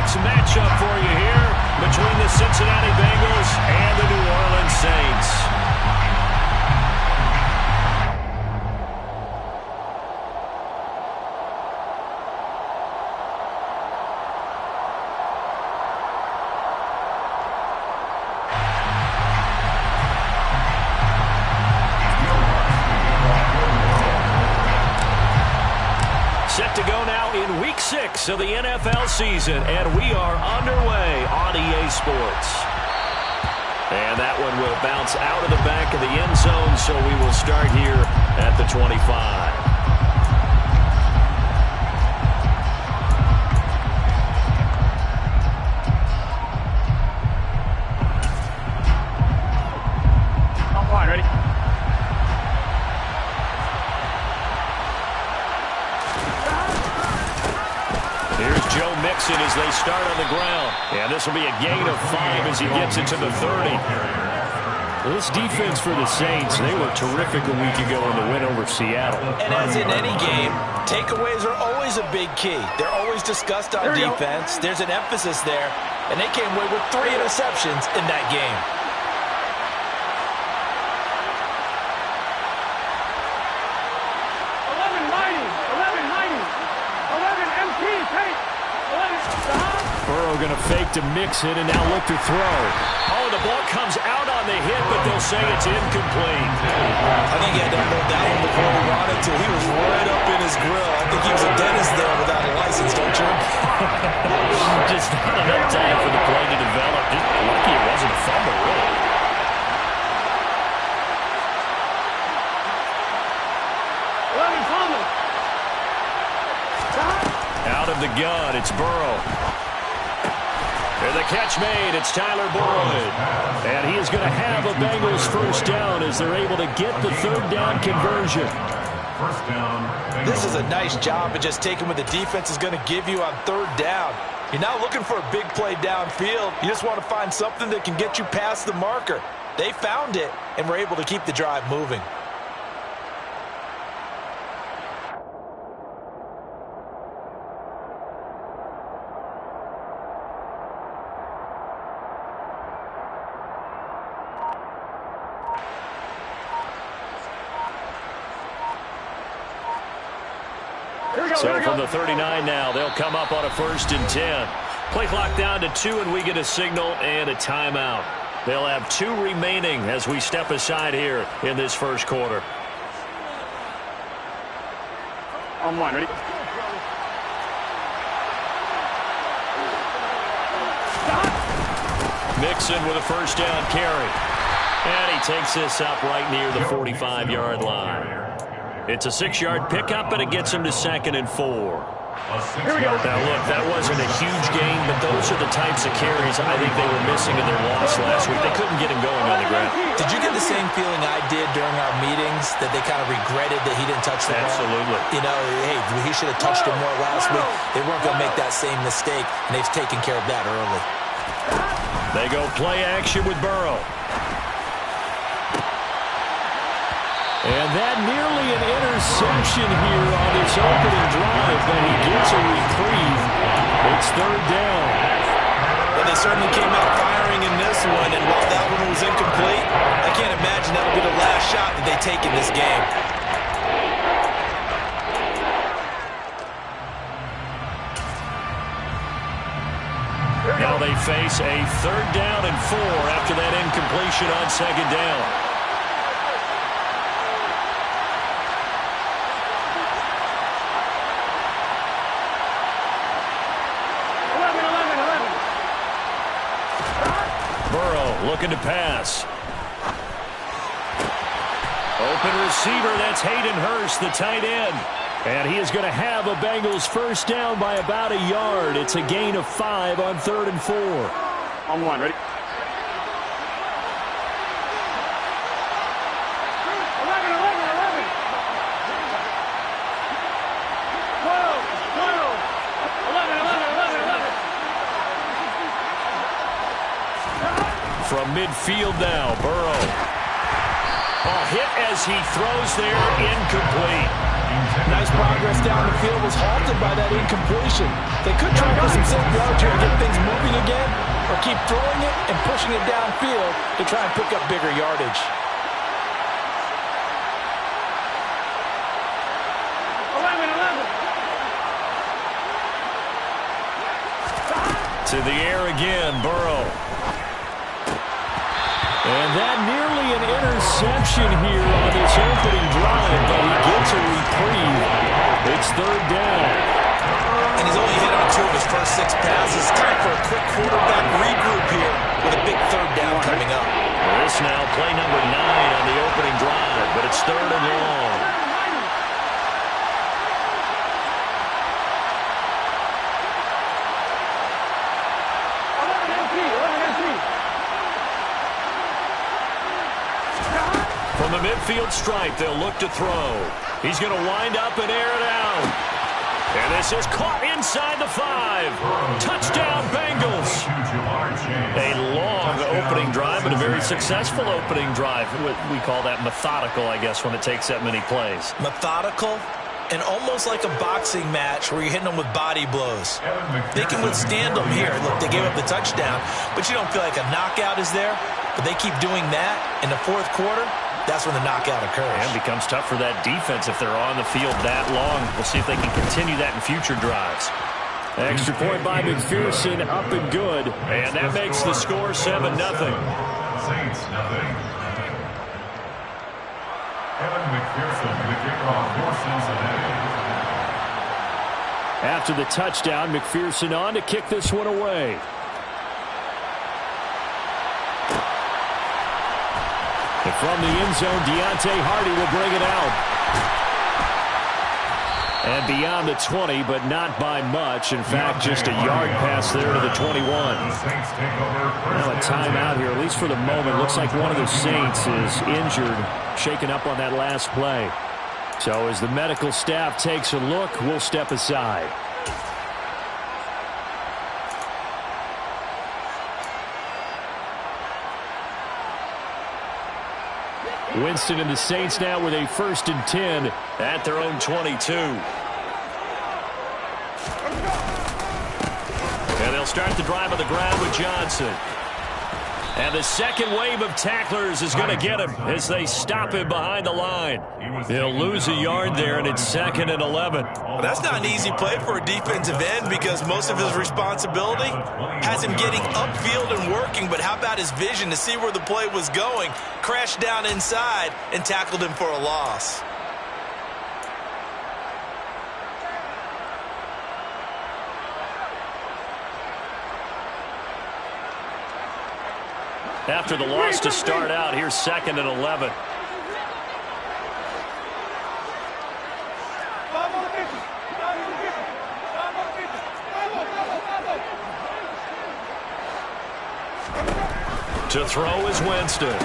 week's matchup for you here between the Cincinnati Bengals and the New Orleans Saints. Set to go now in Week 6 of the NFL season, and we are underway on EA Sports. And that one will bounce out of the back of the end zone, so we will start here at the 25. As they start on the ground. And this will be a gain of 5 as he gets it to the 30. Well, this defense for the Saints, they were terrific a week ago in the win over Seattle. And as in any game, takeaways are always a big key. They're always discussed on defense. There's an emphasis there. And they came away with 3 interceptions in that game. Burrow going to fake to mix it and now look to throw. Oh, the ball comes out on the hit, but they'll say it's incomplete. I think he had to unload that one before he wanted to. He was right up in his grill. I think he was a dentist there without a license, don't you? Just not enough time for the play to develop. Just lucky it wasn't a fumble, really. Out of the gun, it's Burrow. And the catch made, it's Tyler Boyd. And he is going to have a Bengals first down as they're able to get the third down conversion. First down. This is a nice job of just taking what the defense is going to give you on third down. You're not looking for a big play downfield. You just want to find something that can get you past the marker. They found it and were able to keep the drive moving. So from the 39 now, they'll come up on a 1st and 10. Play clock down to 2, and we get a signal and a timeout. They'll have 2 remaining as we step aside here in this first quarter. On one, ready? Mixon with a first down carry. And he takes this up right near the 45-yard line. It's a 6-yard pickup, and it gets him to 2nd and 4. Here we go. Now, look, that wasn't a huge gain, but those are the types of carries I think they were missing in their loss last week. They couldn't get him going on the ground. Did you get the same feeling I did during our meetings, that they kind of regretted that he didn't touch the ball? Absolutely. You know, hey, he should have touched him more last week. They weren't going to make that same mistake, and they've taken care of that early. They go play action with Burrow. And that nearly an interception here on this opening drive, but he gets a reprieve. It's third down. Well, they certainly came out firing in this one, and while that one was incomplete, I can't imagine that'll be the last shot that they take in this game. Now they face a 3rd down and 4 after that incompletion on 2nd down. Looking to pass. Open receiver, that's Hayden Hurst, the tight end. And he is going to have a Bengals first down by about a yard. It's a gain of 5 on 3rd and 4. On one, ready? 11. From midfield now, Burrow. A hit as he throws there, incomplete. Nice progress down the field was halted by that incompletion. They could try for some safe yards here to get things moving again, or keep throwing it and pushing it downfield to try and pick up bigger yardage. To the air again, Burrow. And that nearly an interception here on this opening drive, but he gets a reprieve. It's third down. And he's only hit on 2 of his first 6 passes. Time for a quick quarterback regroup here with a big third down coming up. This now play number 9 on the opening drive, but it's third and long. From the midfield stripe, they'll look to throw. He's going to wind up and air it out. And this is caught inside the 5. Touchdown, Bengals. A long opening drive, but a very successful opening drive. We call that methodical, I guess, when it takes that many plays. Methodical and almost like a boxing match where you're hitting them with body blows. They can withstand them here. Look, they gave up the touchdown, but you don't feel like a knockout is there. But they keep doing that in the fourth quarter. That's when the knockout occurs. And it becomes tough for that defense if they're on the field that long. We'll see if they can continue that in future drives. Extra point by McPherson, up and good. And that makes the score 7-0. Saints, nothing. Evan McPherson, the kickoff for Cincinnati. After the touchdown, McPherson on to kick this one away. And from the end zone, Deontay Hardy will bring it out. And beyond the 20, but not by much. In fact, just a yard pass there to the 21. Now a timeout here, at least for the moment. Looks like one of the Saints is injured, shaken up on that last play. So as the medical staff takes a look, we'll step aside. Winston and the Saints now with a 1st and 10 at their own 22. And they'll start the drive on the ground with Johnson. And the second wave of tacklers is going to get him as they stop him behind the line. They'll lose a yard there, and it's 2nd and 11. Well, that's not an easy play for a defensive end because most of his responsibility has him getting upfield and working, but how about his vision to see where the play was going, crashed down inside, and tackled him for a loss. After the loss to start out, here's 2nd and 11. To throw is Winston.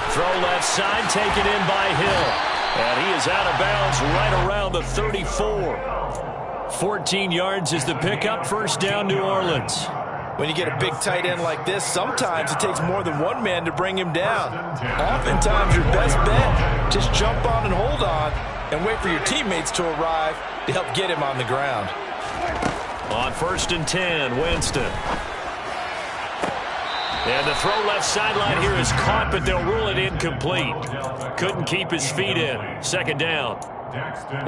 Throw left side, taken in by Hill. And he is out of bounds right around the 34. 14 yards is the pickup. 1st down, New Orleans. When you get a big tight end like this, sometimes it takes more than one man to bring him down. Oftentimes, your best bet, just jump on and hold on and wait for your teammates to arrive to help get him on the ground. On 1st and 10, Winston. And the throw left sideline here is caught, but they'll rule it incomplete. Couldn't keep his feet in. 2nd down.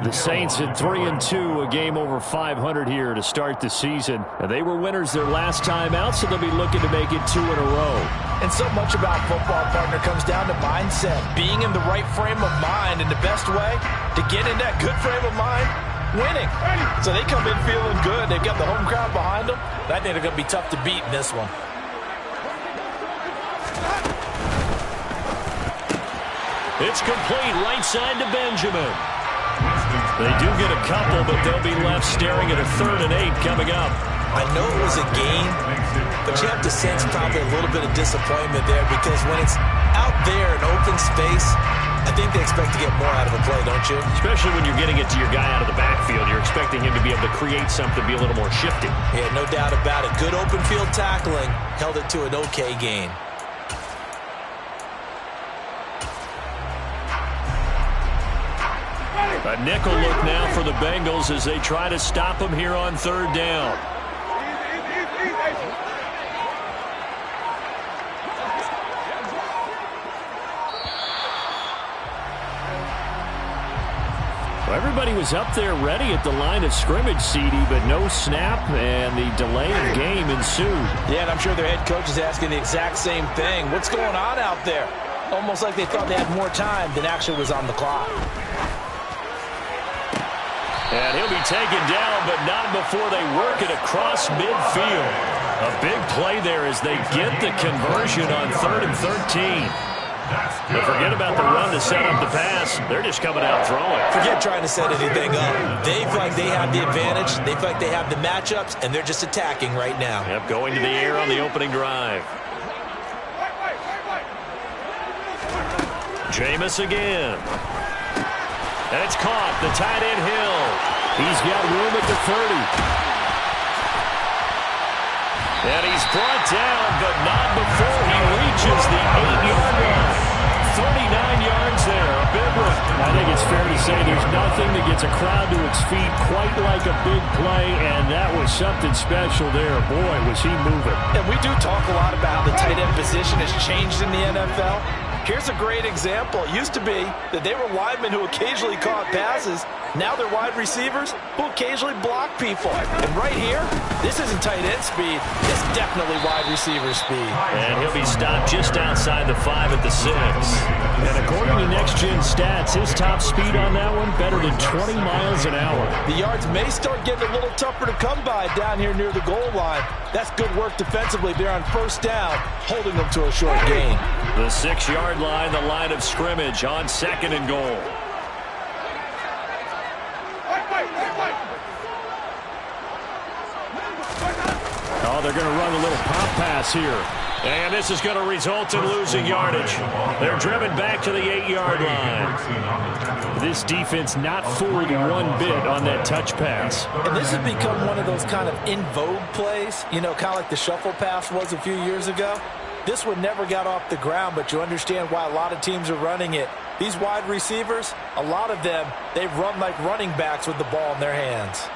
The Saints at 3-2, a game over 500 here to start the season. And they were winners their last time out, so they'll be looking to make it 2 in a row. And so much about football, partner, comes down to mindset. Being in the right frame of mind, and the best way to get in that good frame of mind, winning. So they come in feeling good. They've got the home crowd behind them. I think they're going to be tough to beat in this one. It's complete right side to Benjamin. They do get a couple, but they'll be left staring at a 3rd and 8 coming up. I know it was a gain, but you have to sense probably a little bit of disappointment there because when it's out there in open space, I think they expect to get more out of a play, don't you? Especially when you're getting it to your guy out of the backfield. You're expecting him to be able to create something, be a little more shifty. Yeah, no doubt about it. Good open field tackling held it to an okay gain. A nickel look now for the Bengals as they try to stop him here on third down. Well, everybody was up there ready at the line of scrimmage, CD, but no snap, and the delay of game ensued. Yeah, and I'm sure their head coach is asking the exact same thing. What's going on out there? Almost like they thought they had more time than actually was on the clock. And he'll be taken down, but not before they work it across midfield. A big play there as they get the conversion on 3rd and 13. But forget about the run to set up the pass. They're just coming out throwing. Forget trying to set anything up. They feel like they have the advantage. They feel like they have the matchups, and they're just attacking right now. Yep, going to the air on the opening drive. Jameis again. And it's caught. The tight end Hill. He's got room at the 30. And he's brought down, but not before he reaches the 8-yard line. 39 yards there, a big one. I think it's fair to say there's nothing that gets a crowd to its feet quite like a big play, and that was something special there. Boy, was he moving. And we do talk a lot about how the tight end position has changed in the NFL. Here's a great example. It used to be that they were linemen who occasionally caught passes. Now they're wide receivers who occasionally block people. And right here, this isn't tight end speed. It's definitely wide receiver speed. And he'll be stopped just outside the 5 at the 6. And according to next-gen stats, his top speed on that one, better than 20 miles an hour. The yards may start getting a little tougher to come by down here near the goal line. That's good work defensively there on first down, holding them to a short gain. The 6-yard line, the line of scrimmage on 2nd and goal. Oh, they're going to run a little pop pass here. And this is going to result in losing yardage. They're driven back to the 8-yard line. This defense not fooled one bit on that touch pass. And this has become one of those kind of in vogue plays, you know, kind of like the shuffle pass was a few years ago. This one never got off the ground, but you understand why a lot of teams are running it. These wide receivers, a lot of them, they run like running backs with the ball in their hands.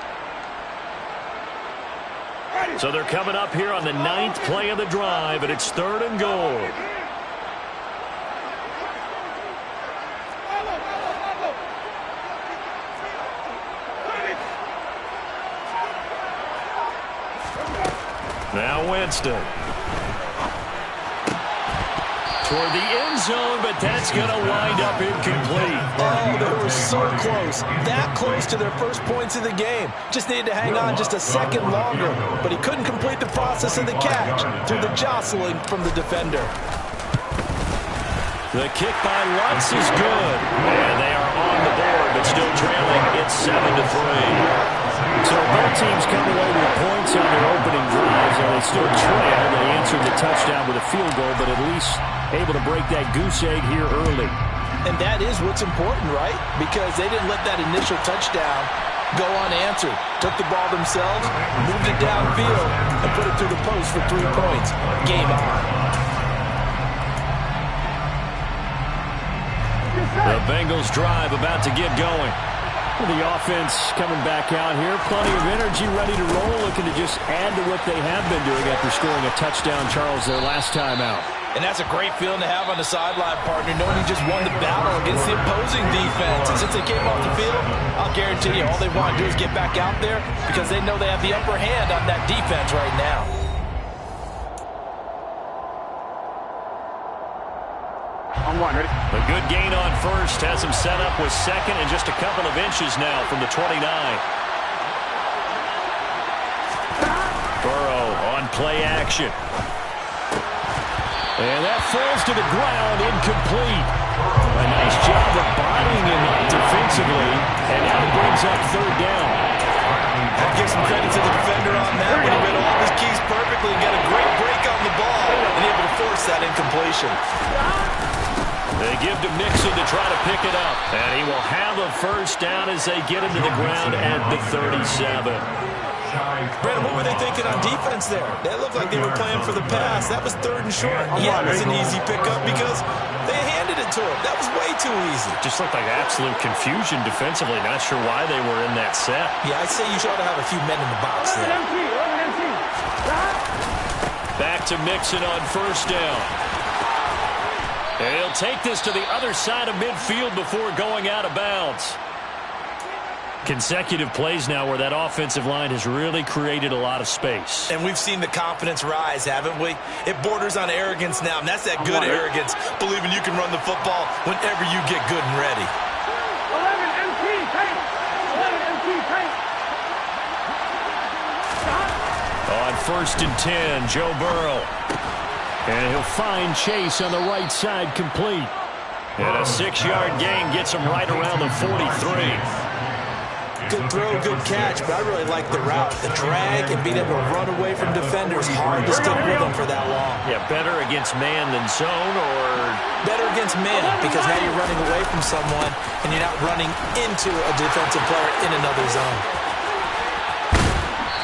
So they're coming up here on the 9th play of the drive, and it's 3rd and goal. Now Winston. Toward the end zone, but that's going to wind up incomplete. Oh, they were so close. That close to their first points of the game. Just needed to hang on just a second longer. But he couldn't complete the process of the catch through the jostling from the defender. The kick by Lutz is good. And they are on the board, but still trailing. It's 7-3. So both teams come away with points on their opening drives, and they still trail. They answered the touchdown with a field goal, but at least able to break that goose egg here early. And that is what's important, right? Because they didn't let that initial touchdown go unanswered. Took the ball themselves, moved it downfield, and put it through the post for 3 points. Game on. The Bengals drive about to get going. The offense coming back out here. Plenty of energy, ready to roll, looking to just add to what they have been doing after scoring a touchdown, Charles, their last time out. And that's a great feeling to have on the sideline, partner, knowing you just won the battle against the opposing defense. And since they came off the field, I'll guarantee you all they want to do is get back out there because they know they have the upper hand on that defense right now. On 1, ready? A good gain on first has him set up with 2nd and just a couple of inches now from the 29. Burrow on play action. And that falls to the ground, incomplete. A nice job of bodying him up defensively, and now it brings up 3rd down. I'll give some credit to the defender on that when he read all of his keys perfectly and got a great break on the ball and able to force that incompletion. They give to Mixon to try to pick it up. And he will have a first down as they get him to the ground at the 37. Brandon, what were they thinking on defense there? They looked like they were playing for the pass. That was 3rd and short. Yeah, it was an easy pickup because they handed it to him. That was way too easy. Just looked like absolute confusion defensively. Not sure why they were in that set. Yeah, I'd say you ought to have a few men in the box there. Back to Mixon on first down. And he'll take this to the other side of midfield before going out of bounds. Consecutive plays now where that offensive line has really created a lot of space. And we've seen the confidence rise, haven't we? It borders on arrogance now, and that's that good arrogance, believing you can run the football whenever you get good and ready. 11 MT, tank. 11 MT, tank. On 1st and 10, Joe Burrow. And he'll find Chase on the right side complete. And a 6-yard gain gets him right around the 43. Good throw, good catch, but I really like the route. The drag and being able to run away from defenders. Hard to stick with them for that long. Yeah, better against man than zone, or better against man, because now you're running away from someone and you're not running into a defensive player in another zone.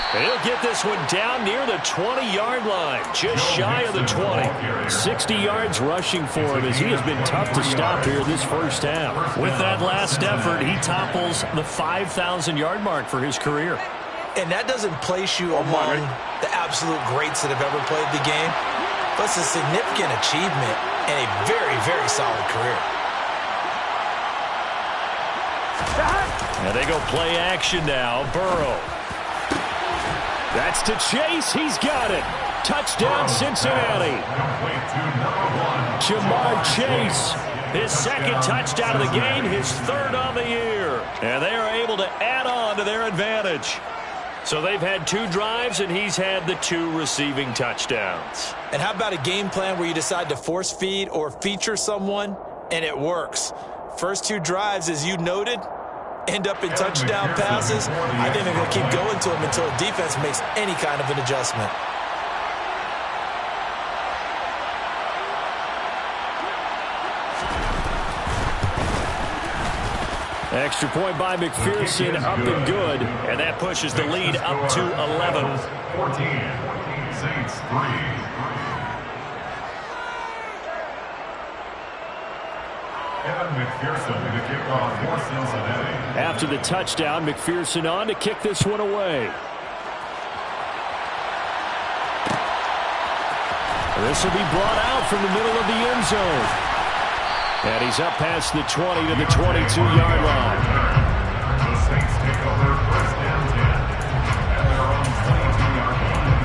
He'll get this one down near the 20-yard line, just shy of the 20. 60 yards rushing for him as he has been tough to stop here this first half. With that last effort, he topples the 5,000-yard mark for his career. And that doesn't place you among the absolute greats that have ever played the game, but it's a significant achievement and a very, very solid career. And they go play action now. Burrow. That's to Chase. He's got it. Touchdown, Cincinnati. Jamar Chase, his second touchdown of the game, his third on the year. And they are able to add on to their advantage. So they've had 2 drives, and he's had the 2 receiving touchdowns. And how about a game plan where you decide to force feed or feature someone, and it works? First 2 drives, as you noted, end up in touchdown passes. I think they're going to keep going to him until the defense makes any kind of an adjustment. Extra point by McPherson, up and good. And that pushes the lead up to 11. 14, Saints 3. McPherson to kick off for Cincinnati. After the touchdown, McPherson on to kick this one away. This will be brought out from the middle of the end zone. And he's up past the 20 to the 22-yard line. The Saints take over 1st and 10 at their own 22-yard line.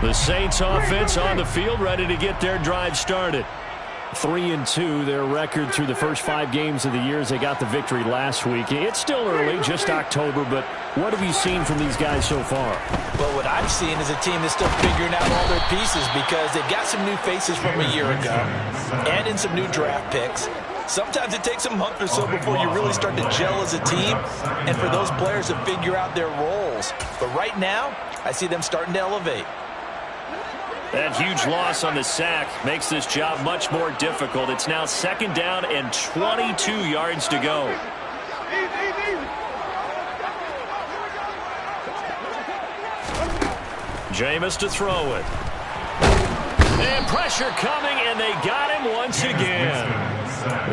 The Saints offense on the field, ready to get their drive started. 3-2, their record through the first 5 games of the year as they got the victory last week. It's still early, just October, but what have you seen from these guys so far? Well, what I've seen is a team that's still figuring out all their pieces because they've got some new faces from a year ago and in some new draft picks. Sometimes it takes a month or so before you really start to gel as a team and for those players to figure out their roles. But right now, I see them starting to elevate. That huge loss on the sack makes this job much more difficult. It's now 2nd down and 22 yards to go. Jameis to throw it. And pressure coming, and they got him once again.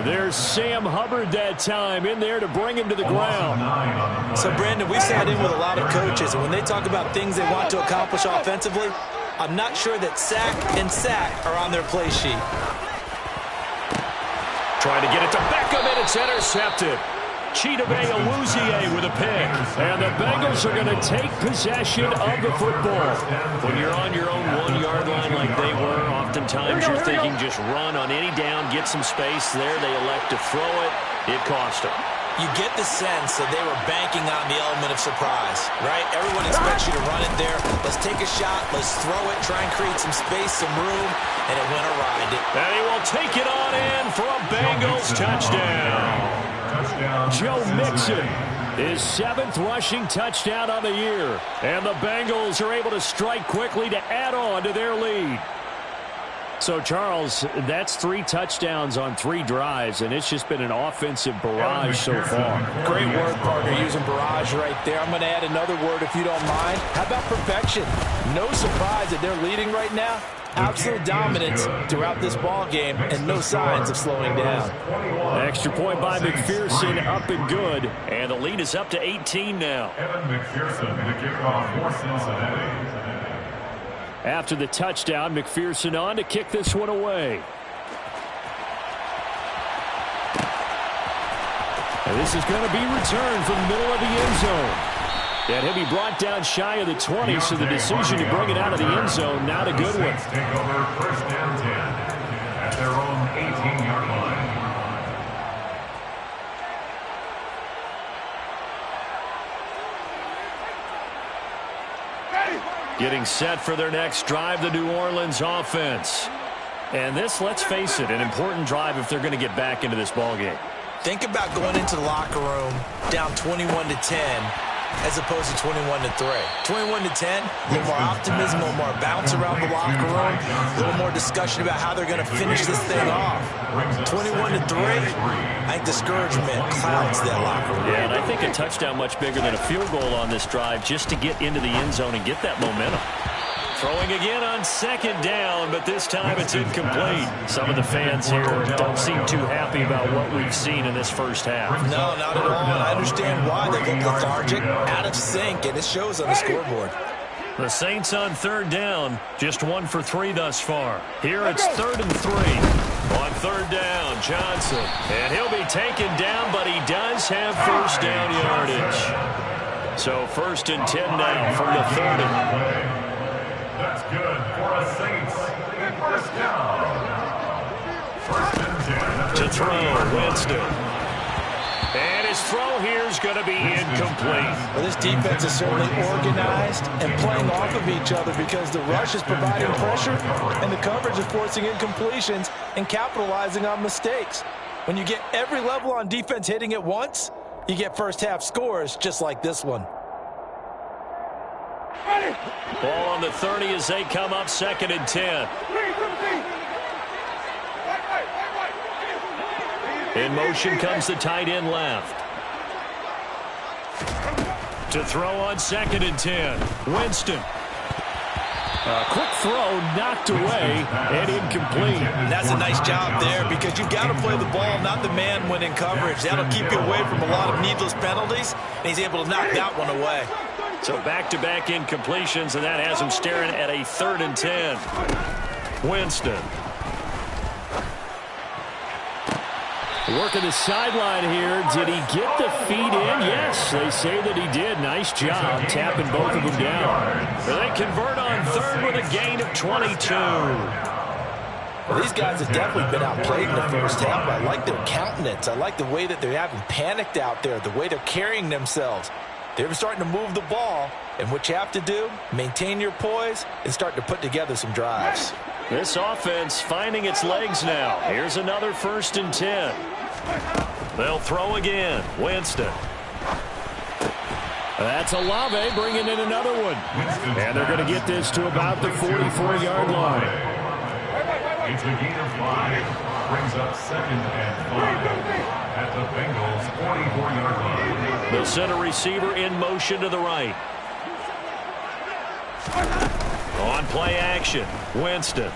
There's Sam Hubbard that time in there to bring him to the ground. So, Brandon, we sat in with a lot of coaches, and when they talk about things they want to accomplish offensively, I'm not sure that sack and sack are on their play sheet. Trying to get it to Beckham, and it's intercepted. Chidobe Awuzie with a pick. And the Bengals are going to take possession of the football. When you're on your own 1-yard line like they were, oftentimes you're thinking just run on any down, get some space. There they elect to throw it. It cost them. You get the sense that they were banking on the element of surprise, right? Everyone expects you to run it there. Let's take a shot. Let's throw it. Try and create some space, some room. And it went awry. And he will take it on in for a Bengals touchdown. Joe Mixon, his 7th rushing touchdown on the year. And the Bengals are able to strike quickly to add on to their lead. So, Charles, that's 3 touchdowns on 3 drives, and it's just been an offensive barrage so far. Great word, partner, using barrage right there. I'm going to add another word if you don't mind. How about perfection? No surprise that they're leading right now. Absolute dominance throughout this ball game and no signs of slowing down. Extra point by McPherson, up and good. And the lead is up to 18 now. Evan McPherson, the kickoff for Cincinnati. After the touchdown, McPherson on to kick this one away. And this is going to be returned from the middle of the end zone. And he'll be brought down shy of the 20, so the decision to bring it out of the end zone, not a good one. Take over first down 10 at their own 18-yard line. Getting set for their next drive, the New Orleans offense. And this, let's face it, an important drive if they're going to get back into this ballgame. Think about going into the locker room down 21-10 as opposed to 21-3. 21-10, a little more optimism, a little more bounce around the locker room, a little more discussion about how they're going to finish this thing off. 21-3, I think discouragement clouds that locker room. Yeah, and I think a touchdown much bigger than a field goal on this drive just to get into the end zone and get that momentum. Throwing again on second down, but this time it's incomplete. Some of the fans here don't seem too happy about what we've seen in this first half. No, not at all, and I understand why. They look lethargic, out of sync, and it shows on the scoreboard. The Saints on third down, just 1 for 3 thus far. Here it's 3rd and 3. On third down, Johnson. And he'll be taken down, but he does have first down yardage. So 1st and 10 now from the 30. That's good for a Saints. First down. First and 10. To throw, Winston. And his throw here is going to be incomplete. Well, this defense is certainly organized and playing off of each other because the rush is providing pressure and the coverage is forcing incompletions and capitalizing on mistakes. When you get every level on defense hitting at once, you get first half scores just like this one. Ball on the 30 as they come up 2nd and 10. In motion comes the tight end left. To throw on 2nd and 10. Winston. A quick throw knocked away and incomplete. And that's a nice job there because you've got to play the ball, not the man when in coverage. That'll keep you away from a lot of needless penalties, and he's able to knock that one away. So back-to-back incompletions, and that has him staring at a 3rd and 10. Winston. Working the sideline here. Did he get the feet in? Yes, they say that he did. Nice job tapping both of them down. They convert on 3rd with a gain of 22. Well, these guys have definitely been outplayed in the first half. I like their countenance. I like the way that they haven't panicked out there, the way they're carrying themselves. They're starting to move the ball, and what you have to do, maintain your poise and start to put together some drives. This offense finding its legs now. Here's another 1st and 10. They'll throw again. Winston. That's Olave bringing in another one. And they're going to get this to about the 44-yard line. It's a gain of 5. Brings up 2nd and 5 at the Bengals' 44-yard line. They'll send a receiver in motion to the right. On play action, Winston.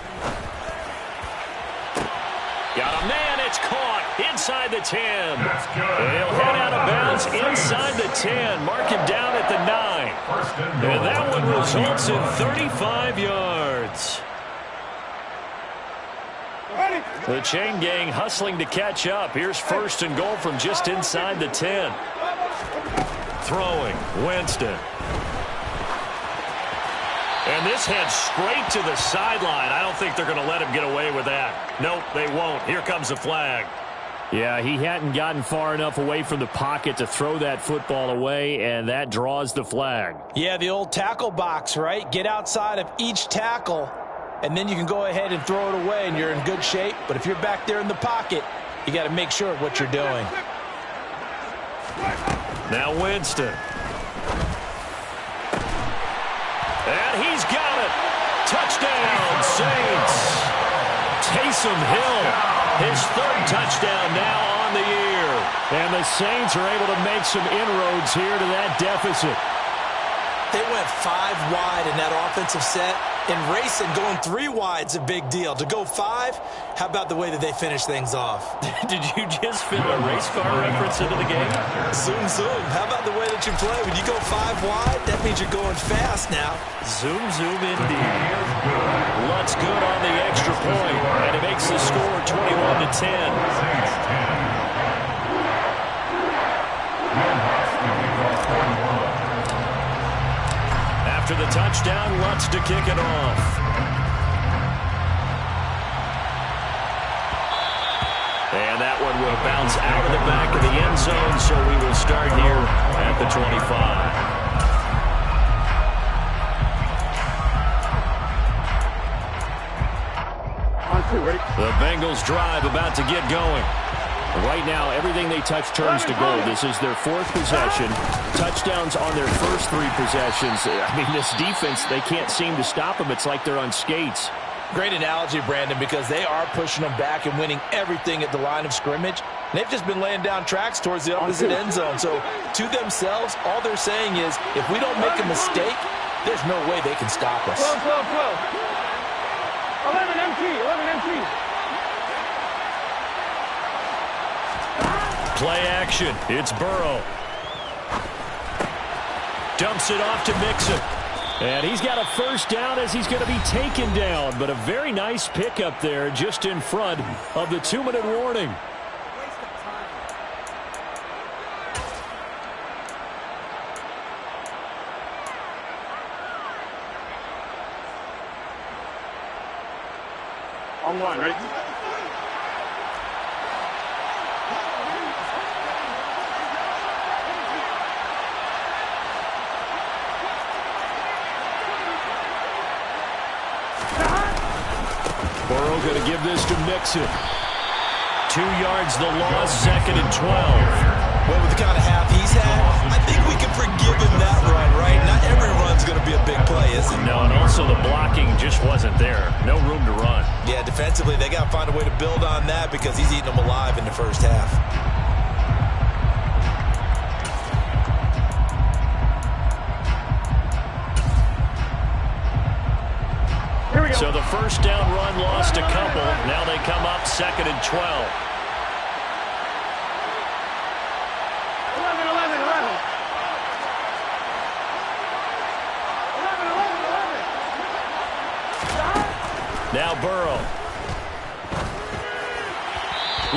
Got a man, it's caught inside the 10. He'll head out of bounds inside the 10. Mark him down at the 9. And that one results in 35 yards. The chain gang hustling to catch up. Here's 1st and goal from just inside the 10. Throwing, Winston. And this heads straight to the sideline. I don't think they're going to let him get away with that. Nope, they won't. Here comes the flag. Yeah, he hadn't gotten far enough away from the pocket to throw that football away, and that draws the flag. Yeah, the old tackle box, right? Get outside of each tackle, and then you can go ahead and throw it away, and you're in good shape. But if you're back there in the pocket, you got to make sure of what you're doing. Now Winston. And he's got it. Touchdown, Saints. Taysom Hill, his third touchdown now on the year. And the Saints are able to make some inroads here to that deficit. They went 5 wide in that offensive set. In racing, going 3 wide's a big deal. To go 5, how about the way that they finish things off? Did you just fit a race car reference into the game? Zoom, zoom. How about the way that you play? When you go 5 wide, that means you're going fast now. Zoom, zoom indeed. Lutz good on the extra point, and it makes the score 21-10. After the touchdown, Lutz to kick it off. And that one will bounce out of the back of the end zone, so we will start here at the 25. The Bengals drive about to get going. Right now, everything they touch turns to gold. This is their 4th possession. Touchdowns on their first 3 possessions. I mean, this defense, they can't seem to stop them. It's like they're on skates. Great analogy, Brandon, because they are pushing them back and winning everything at the line of scrimmage. They've just been laying down tracks towards the opposite end zone. So, to themselves, all they're saying is, if we don't make a mistake, there's no way they can stop us. 11 MT. Play action. It's Burrow. Dumps it off to Mixon. And he's got a first down as he's going to be taken down. But a very nice pickup there just in front of the 2-minute warning. On one, ready? Burrow going to give this to Mixon. 2 yards the loss, 2nd and 12. Well, with the kind of half he's had, I think we can forgive him that run, right? Not every run's going to be a big play, is it? No, and also the blocking just wasn't there. No room to run. Yeah, defensively, they got to find a way to build on that because he's eating them alive in the first half. So the first down run lost a couple. Now they come up 2nd and 12. 11. Now Burrow.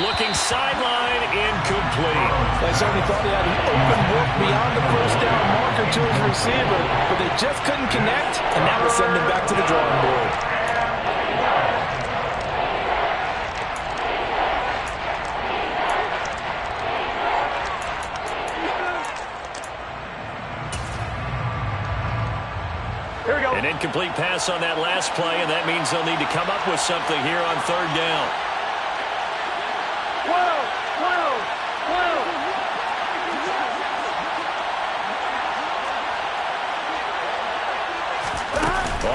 Looking sideline, incomplete. They certainly thought he had an open look beyond the first down marker to his receiver, but they just couldn't connect, and that will send him back to the drawing board. An incomplete pass on that last play, and that means they'll need to come up with something here on 3rd down.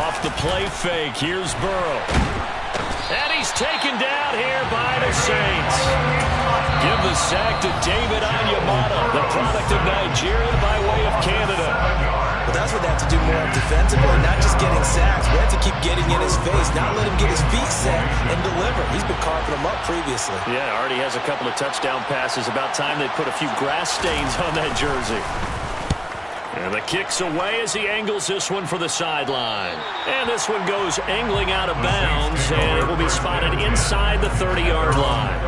Off the play fake, here's Burrow. And he's taken down here by the Saints. Give the sack to David Onyemata, the product of Nigeria by way of Canada. But that's what they have to do more of defensively, not just getting sacks. We have to keep getting in his face, not let him get his feet set and deliver. He's been carving them up previously. Yeah, already has a couple of touchdown passes. About time they put a few grass stains on that jersey. And the kick's away as he angles this one for the sideline. And this one goes angling out of bounds, and it will be spotted inside the 30-yard line.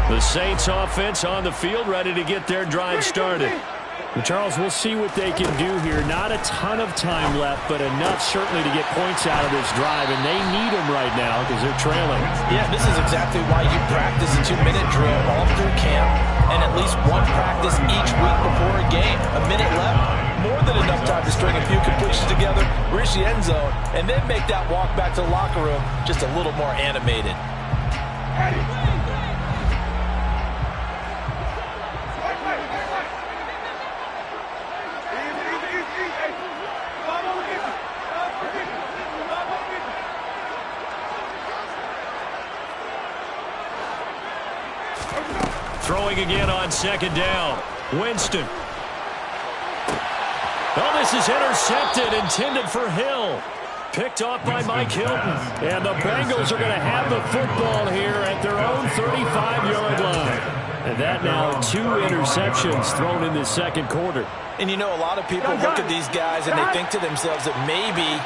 The Saints offense on the field, ready to get their drive started. And Charles, we'll see what they can do here. Not a ton of time left, but enough certainly to get points out of this drive, and they need them right now because they're trailing. Yeah, this is exactly why you practice a 2-minute drill all through camp and at least one practice each week before a game. A minute left, more than enough time to string a few completions together, reach the end zone, and then make that walk back to the locker room just a little more animated. Throwing again on second down. Winston. Oh, this is intercepted, intended for Hill. Picked off by Mike Hilton. And the Bengals are going to have the football here at their own 35-yard line. And that now 2 interceptions thrown in the second quarter. And you know, a lot of people look at these guys and they think to themselves that maybe,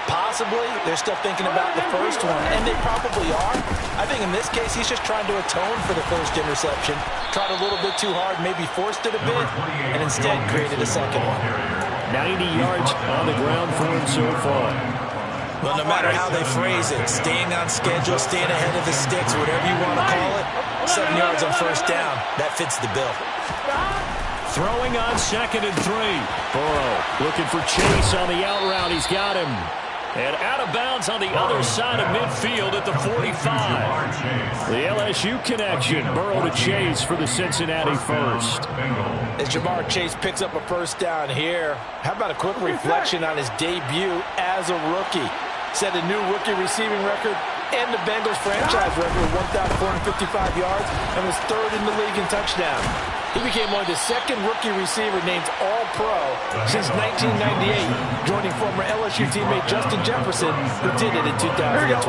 possibly, they're still thinking about the first one. And they probably are. I think in this case, he's just trying to atone for the first interception. Tried a little bit too hard, maybe forced it a bit, and instead created a second one. 90 yards on the ground for him so far. Well, no matter how they phrase it, staying on schedule, staying ahead of the sticks, whatever you want to call it, 7 yards on first down, that fits the bill. Throwing on second and 3. Burrow looking for Chase on the out route. He's got him. And out of bounds on the other side of midfield at the 45. The LSU connection. Burrow to Chase for the Cincinnati first. As Jamar Chase picks up a first down here, how about a quick reflection on his debut as a rookie? Set a new rookie receiving record and the Bengals franchise record with 1,455 yards and was 3rd in the league in touchdown. He became only the 2nd rookie receiver named All-Pro since 1998, joining former LSU teammate Justin Jefferson, who did it in 2020.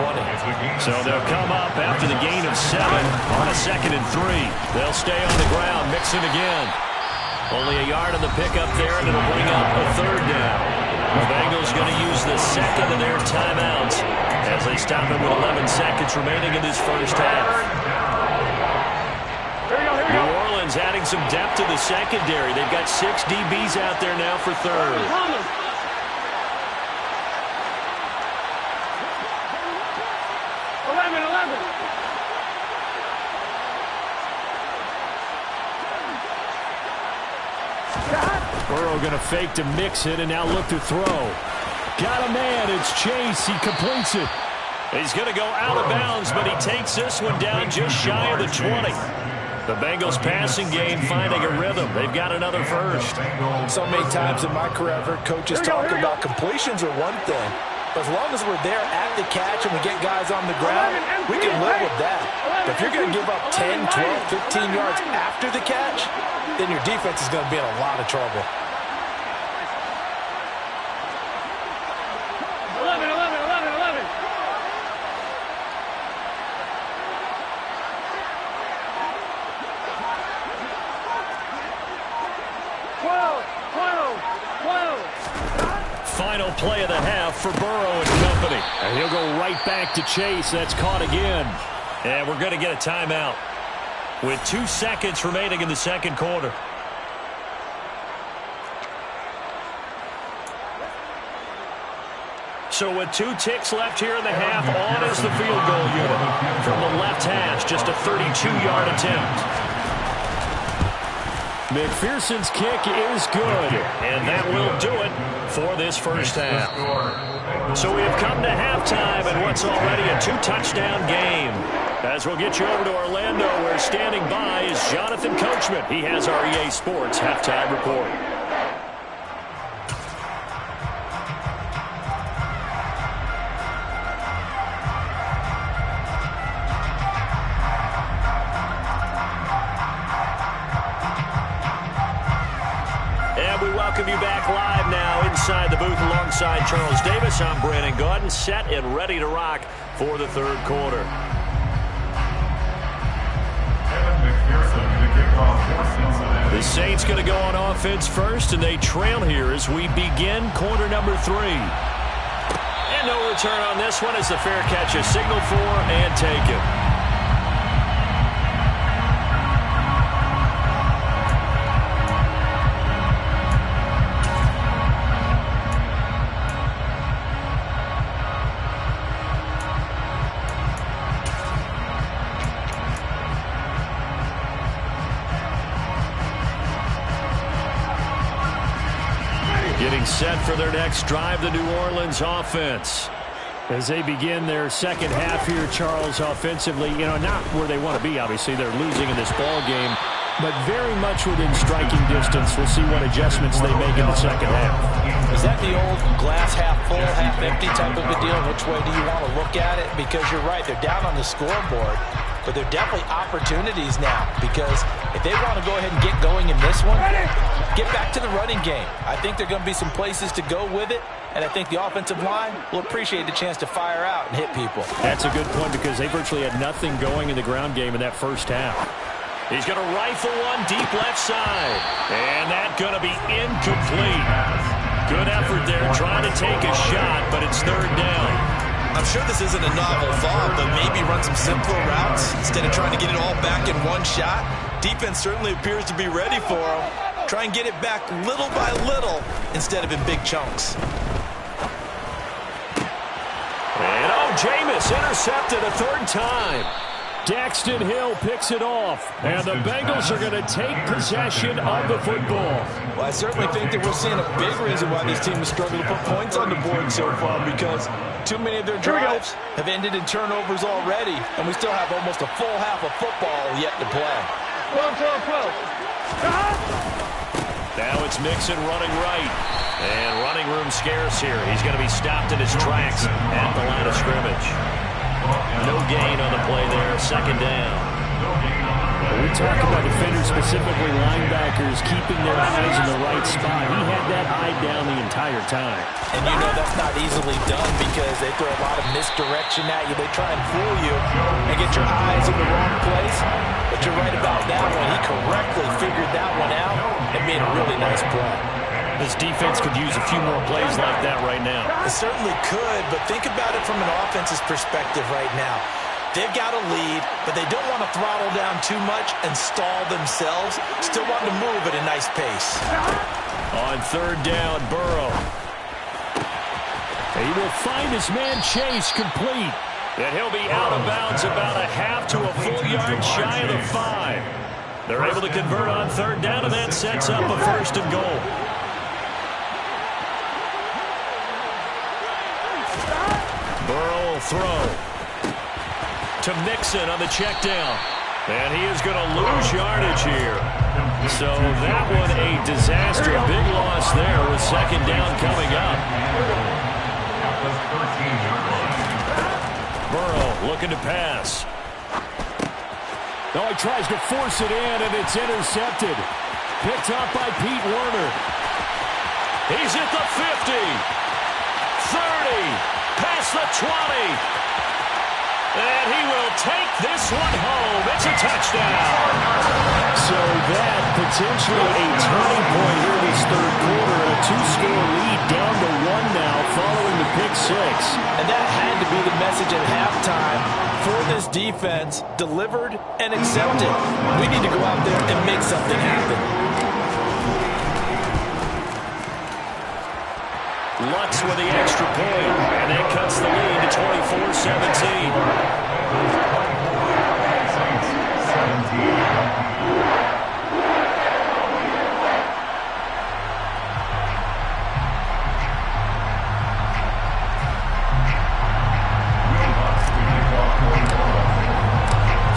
So they'll come up after the gain of 7 on a 2nd and 3. They'll stay on the ground, mixing again. Only a yard on the pickup there, and it'll bring up a 3rd down. The Bengals going to use the second of their timeouts as they stop it with 11 seconds remaining in this first half. New Orleans adding some depth to the secondary. They've got 6 DBs out there now for 3rd. 11. Burrow going to fake to mix it and now look to throw. Got a man. It's Chase. He completes it. He's going to go out of bounds, but he takes this one down just shy of the 20. The Bengals passing game finding a rhythm. They've got another first. So many times in my career I've heard coaches talk about completions are one thing, but as long as we're there at the catch and we get guys on the ground, we can live with that. But if you're going to give up 10, 12, 15 yards after the catch, then your defense is going to be in a lot of trouble. 11. 12. Final play of the half for Burrow and company. And he'll go right back to Chase. That's caught again. And we're going to get a timeout with 2 seconds remaining in the second quarter. So with 2 ticks left here in the half, on is the field goal unit. From the left hash, just a 32-yard attempt. McPherson's kick is good, and that will do it for this first half. So we have come to halftime in what's already a 2-touchdown game. As we'll get you over to Orlando, where standing by is Jonathan Coachman. He has our EA Sports halftime report. Welcome you back live now inside the booth alongside Charles Davis. I'm Brandon Gaudin, set and ready to rock for the third quarter. The Saints going to go on offense first, and they trail here as we begin quarter number 3. And no return on this one as the fair catch is signaled for and taken. getting set for their next drive, the New Orleans offense. As they begin their second half here, Charles, offensively, not where they want to be, obviously. They're losing in this ball game, but very much within striking distance. We'll see what adjustments they make in the second half. Is that the old glass half full, half empty type of a deal? Which way do you want to look at it? Because you're right, they're down on the scoreboard, but they're definitely opportunities now, because if they want to go ahead and get going in this one, get back to the running game. I think there are going to be some places to go with it, and I think the offensive line will appreciate the chance to fire out and hit people. That's a good point, because they virtually had nothing going in the ground game in that first half. He's going to rifle one deep left side, and that's going to be incomplete. Good effort there trying to take a shot, but it's third down. I'm sure this isn't a novel thought, but maybe run some simpler routes instead of trying to get it all back in one shot. Defense certainly appears to be ready for him. Try and get it back little by little instead of in big chunks. And Jameis intercepted a third time. Daxton Hill picks it off, and the Bengals are going to take possession of the football. Well, I certainly think that we're seeing a big reason why this team has struggled to put points on the board so far, because too many of their drives have ended in turnovers already, and we still have almost a full half of football yet to play. 12. Now it's Mixon running right, and running room scarce here. He's going to be stopped in his tracks at the line of scrimmage. No gain on the play there, second down. We talk about defenders, specifically linebackers, keeping their eyes in the right spot. He had that eye down the entire time. And you know that's not easily done, because they throw a lot of misdirection at you. They try and fool you and get your eyes in the wrong place. But you're right about that one. He correctly figured that one out and made a really nice play. This defense could use a few more plays like that right now. It certainly could, but think about it from an offense's perspective right now. They've got a lead, but they don't want to throttle down too much and stall themselves. Still want to move at a nice pace. On third down, Burrow. He will find his man Chase complete. And he'll be out of bounds about a half to a full yard shy of the 5. They're able to convert on third down, and that sets up a first and goal. Burrow will throw to Mixon on the check down. And he is going to lose yardage here. So that one a disaster. Big loss there with second down coming up. Burrow looking to pass. No, he tries to force it in, and it's intercepted. Picked up by Pete Werner. He's at the 50. 30. Past the 20. And he will take this one home. It's a touchdown. So that potentially a turning point here in this third quarter. A 2-score lead down to 1 now following the pick 6. And that had to be the message at halftime for this defense. Delivered and accepted. We need to go out there and make something happen. Lutz with the extra point, and that cuts the lead to 24-17.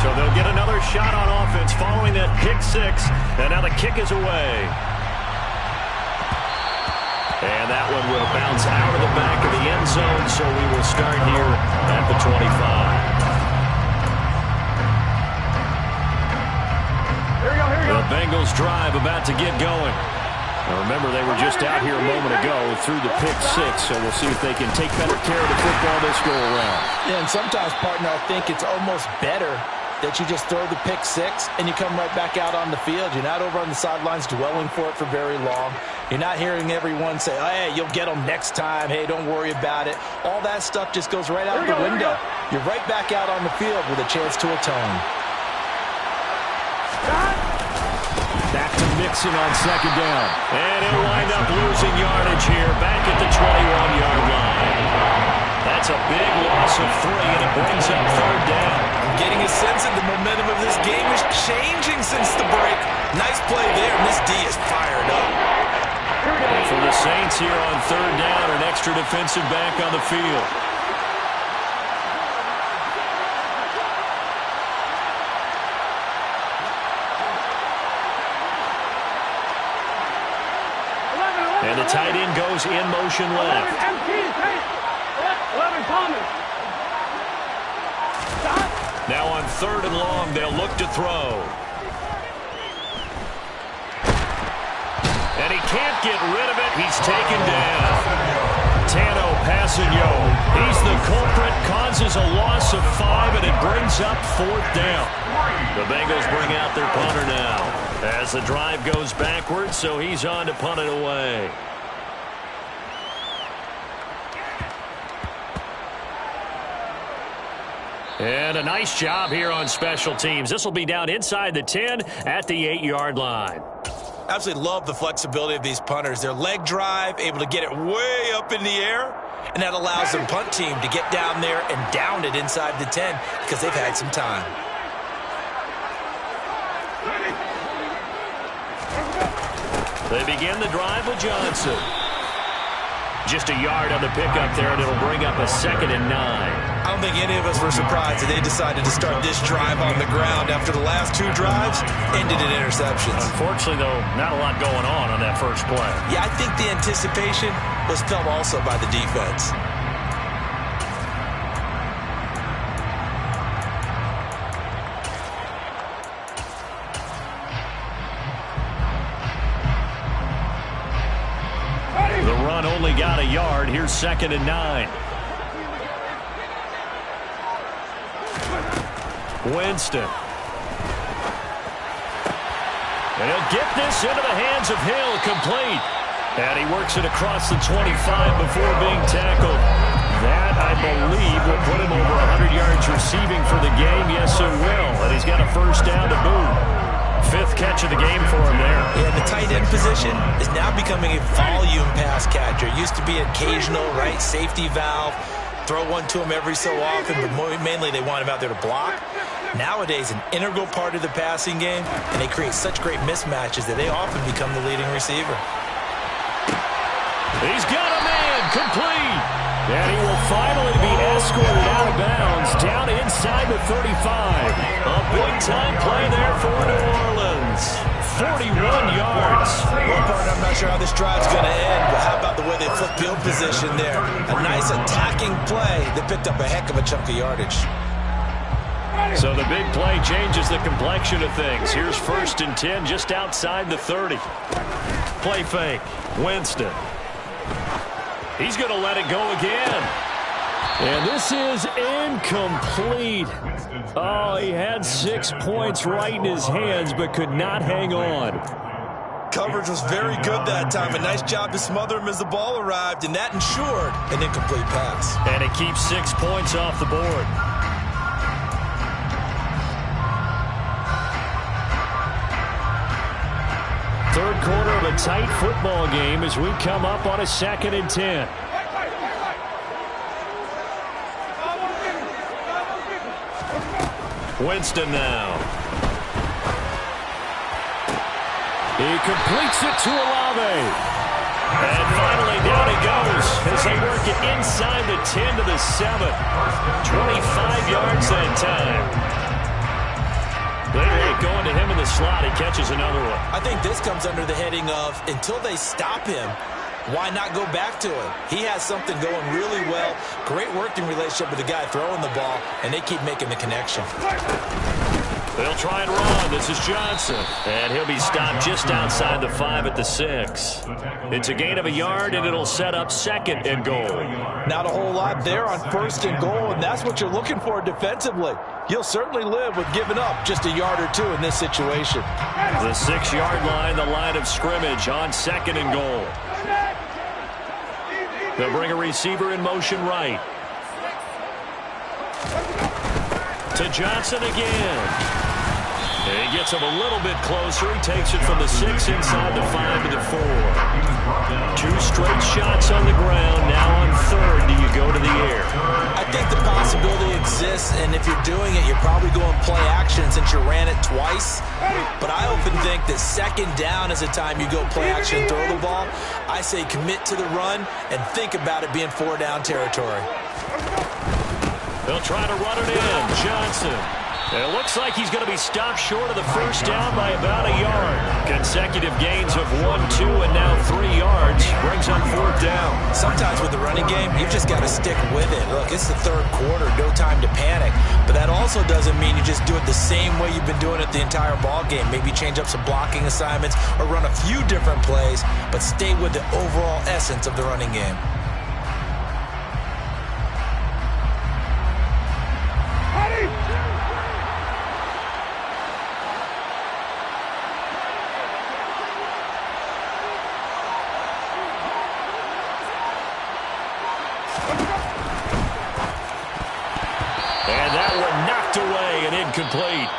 So they'll get another shot on offense following that pick 6, and now the kick is away. And that one will bounce out of the back of the end zone, so we will start here at the 25. The Bengals drive about to get going. Now remember, they were just out here a moment ago through the pick 6, so we'll see if they can take better care of the football this go around. Yeah, and sometimes, partner, I think it's almost better that you just throw the pick 6 and you come right back out on the field. You're not over on the sidelines dwelling for it for very long. You're not hearing everyone say, oh, hey, you'll get them next time. Hey, don't worry about it. All that stuff just goes right out the window. You're right back out on the field with a chance to atone. Back to Mixon on second down. And he'll wind up losing yardage here back at the 21-yard line. That's a big loss of 3, and it brings up third down. I'm getting a sense that the momentum of this game is changing since the break. Nice play there, and this D is fired up. And for the Saints here on third down, an extra defensive back on the field. And the tight end goes in motion left. 11 Thomas. Now on third and long, they'll look to throw. And he can't get rid of it. He's taken down. Tano Passanio. He's the culprit, causes a loss of 5, and it brings up fourth down. The Bengals bring out their punter now as the drive goes backwards, so he's on to punt it away. And a nice job here on special teams. This will be down inside the 10 at the 8-yard line. Absolutely love the flexibility of these punters. Their leg drive, able to get it way up in the air, and that allows the punt team to get down there and down it inside the 10 because they've had some time. They begin the drive with Johnson. Just a yard on the pickup there, and it'll bring up a 2nd and 9. I don't think any of us were surprised that they decided to start this drive on the ground after the last 2 drives ended in interceptions. Unfortunately, though, not a lot going on that first play. Yeah, I think the anticipation was felt also by the defense. The run only got a yard. Here's 2nd and 9. Winston. And he'll get this into the hands of Hill, complete. And he works it across the 25 before being tackled. That, I believe, will put him over 100 yards receiving for the game. Yes, it will. And he's got a first down to boot. 5th catch of the game for him there. Yeah, the tight end position is now becoming a volume pass catcher. It used to be occasional, right, safety valve. Throw one to him every so often, but mainly they want him out there to block. Nowadays, an integral part of the passing game, and they create such great mismatches that they often become the leading receiver. He's got a man, complete. And he will finally be escorted out of bounds down inside the 35. A big-time play there for New Orleans. 41 yards. Well, partner, I'm not sure how this drive's going to end, but how about the way they flip field position there? A nice attacking play that picked up a heck of a chunk of yardage. So the big play changes the complexion of things. Here's 1st and 10 just outside the 30. Play fake. Winston. He's going to let it go again. And this is incomplete. Oh, he had 6 points right in his hands, but could not hang on. Coverage was very good that time. A nice job to smother him as the ball arrived, and that ensured an incomplete pass. And it keeps 6 points off the board. Third quarter of a tight football game as we come up on a 2nd and 10. Winston now. He completes it to Olave. And finally down he goes as they work it inside the 10 to the 7. 25 yards that time. They like going to him in the slot. He catches another one. I think this comes under the heading of until they stop him, why not go back to him? He has something going really well. Great working relationship with the guy throwing the ball, and they keep making the connection. They'll try and run. This is Johnson. And he'll be stopped just outside the 5 at the 6. It's a gain of a yard, and it'll set up 2nd and goal. Not a whole lot there on 1st and goal, and that's what you're looking for defensively. You'll certainly live with giving up just a yard or 2 in this situation. The 6-yard line, the line of scrimmage on 2nd and goal. They'll bring a receiver in motion right. To Johnson again. And he gets him a little bit closer. He takes it from the 6 inside the 5 to the 4. 2 straight shots on the ground. Now on 3rd, do you go to the air? I think the possibility exists, and if you're doing it, you're probably going play action. action since you ran it twice. But I often think that second down is the time you go play action and throw the ball. I say commit to the run and think about it being 4-down territory. They'll try to run it in. Johnson. It looks like he's going to be stopped short of the first down by about a yard. Consecutive gains of 1, 2, and now 3 yards. Brings up 4th down. Sometimes with the running game, you've just got to stick with it. Look, it's the third quarter, no time to panic. But that also doesn't mean you just do it the same way you've been doing it the entire ball game. Maybe change up some blocking assignments or run a few different plays, but stay with the overall essence of the running game. Incomplete.